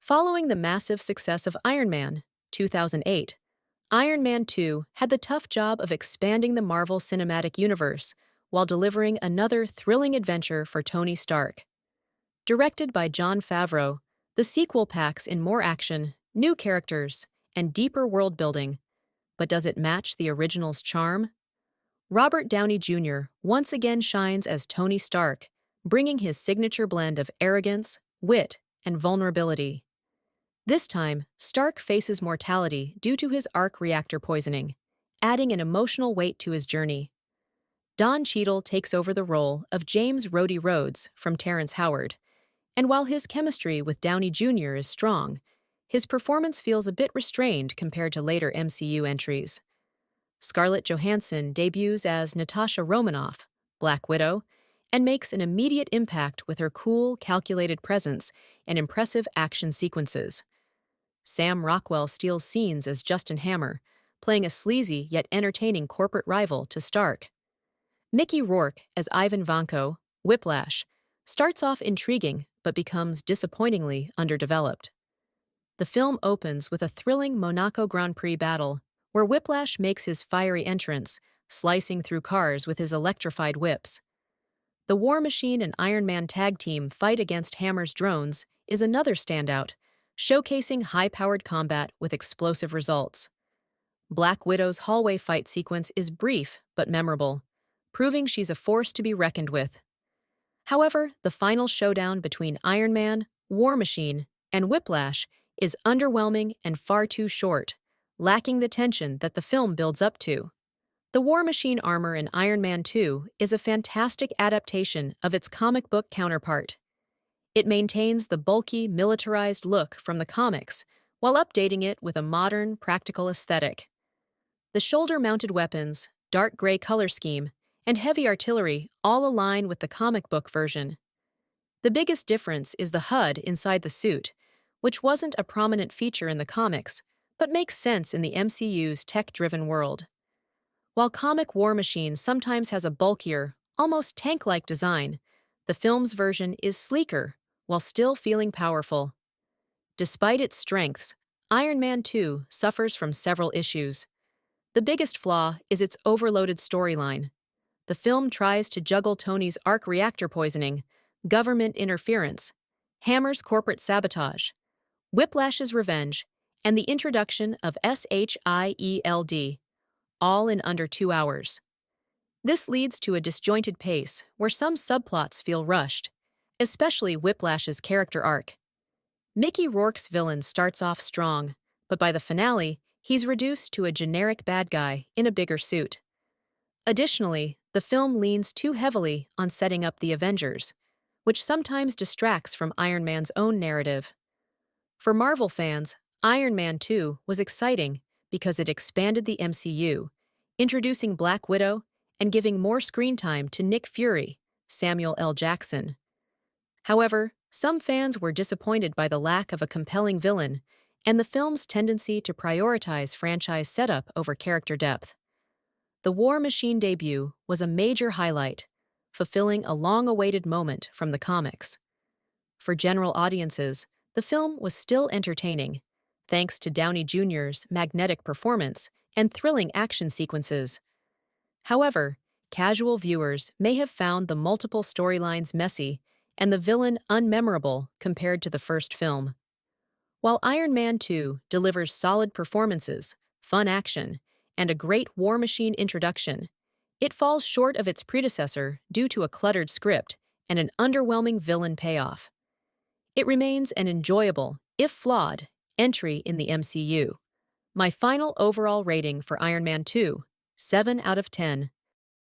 Following the massive success of Iron Man 2008, Iron Man 2 had the tough job of expanding the Marvel Cinematic Universe while delivering another thrilling adventure for Tony Stark. Directed by Jon Favreau, the sequel packs in more action, new characters, and deeper world building. But does it match the original's charm? Robert Downey Jr. once again shines as Tony Stark, bringing his signature blend of arrogance, wit, and vulnerability. This time, Stark faces mortality due to his arc reactor poisoning, adding an emotional weight to his journey. Don Cheadle takes over the role of James Rhodey Rhodes from Terrence Howard, and while his chemistry with Downey Jr. is strong, his performance feels a bit restrained compared to later MCU entries. Scarlett Johansson debuts as Natasha Romanoff, Black Widow, and makes an immediate impact with her cool, calculated presence and impressive action sequences. Sam Rockwell steals scenes as Justin Hammer, playing a sleazy yet entertaining corporate rival to Stark. Mickey Rourke as Ivan Vanko, Whiplash, starts off intriguing but becomes disappointingly underdeveloped. The film opens with a thrilling Monaco Grand Prix battle, where Whiplash makes his fiery entrance, slicing through cars with his electrified whips. The War Machine and Iron Man tag team fight against Hammer's drones is another standout, showcasing high-powered combat with explosive results. Black Widow's hallway fight sequence is brief but memorable, proving she's a force to be reckoned with. However, the final showdown between Iron Man, War Machine, and Whiplash is underwhelming and far too short, lacking the tension that the film builds up to. The War Machine armor in Iron Man 2 is a fantastic adaptation of its comic book counterpart. It maintains the bulky, militarized look from the comics while updating it with a modern, practical aesthetic. The shoulder-mounted weapons, dark gray color scheme, and heavy artillery all align with the comic book version. The biggest difference is the HUD inside the suit, which wasn't a prominent feature in the comics, but makes sense in the MCU's tech-driven world. While comic War Machine sometimes has a bulkier, almost tank-like design, the film's version is sleeker while still feeling powerful. Despite its strengths, Iron Man 2 suffers from several issues. The biggest flaw is its overloaded storyline. The film tries to juggle Tony's arc reactor poisoning, government interference, Hammer's corporate sabotage, Whiplash's revenge, and the introduction of SHIELD, all in under 2 hours. This leads to a disjointed pace where some subplots feel rushed, especially Whiplash's character arc. Mickey Rourke's villain starts off strong, but by the finale, he's reduced to a generic bad guy in a bigger suit. Additionally, the film leans too heavily on setting up the Avengers, which sometimes distracts from Iron Man's own narrative. For Marvel fans, Iron Man 2 was exciting because it expanded the MCU, introducing Black Widow and giving more screen time to Nick Fury, Samuel L. Jackson. However, some fans were disappointed by the lack of a compelling villain and the film's tendency to prioritize franchise setup over character depth. The War Machine debut was a major highlight, fulfilling a long-awaited moment from the comics. For general audiences, the film was still entertaining, thanks to Downey Jr.'s magnetic performance and thrilling action sequences. However, casual viewers may have found the multiple storylines messy and the villain unmemorable compared to the first film. While Iron Man 2 delivers solid performances, fun action, and a great War Machine introduction, it falls short of its predecessor due to a cluttered script and an underwhelming villain payoff. It remains an enjoyable, if flawed, entry in the MCU. My final overall rating for Iron Man 2, 7 out of 10.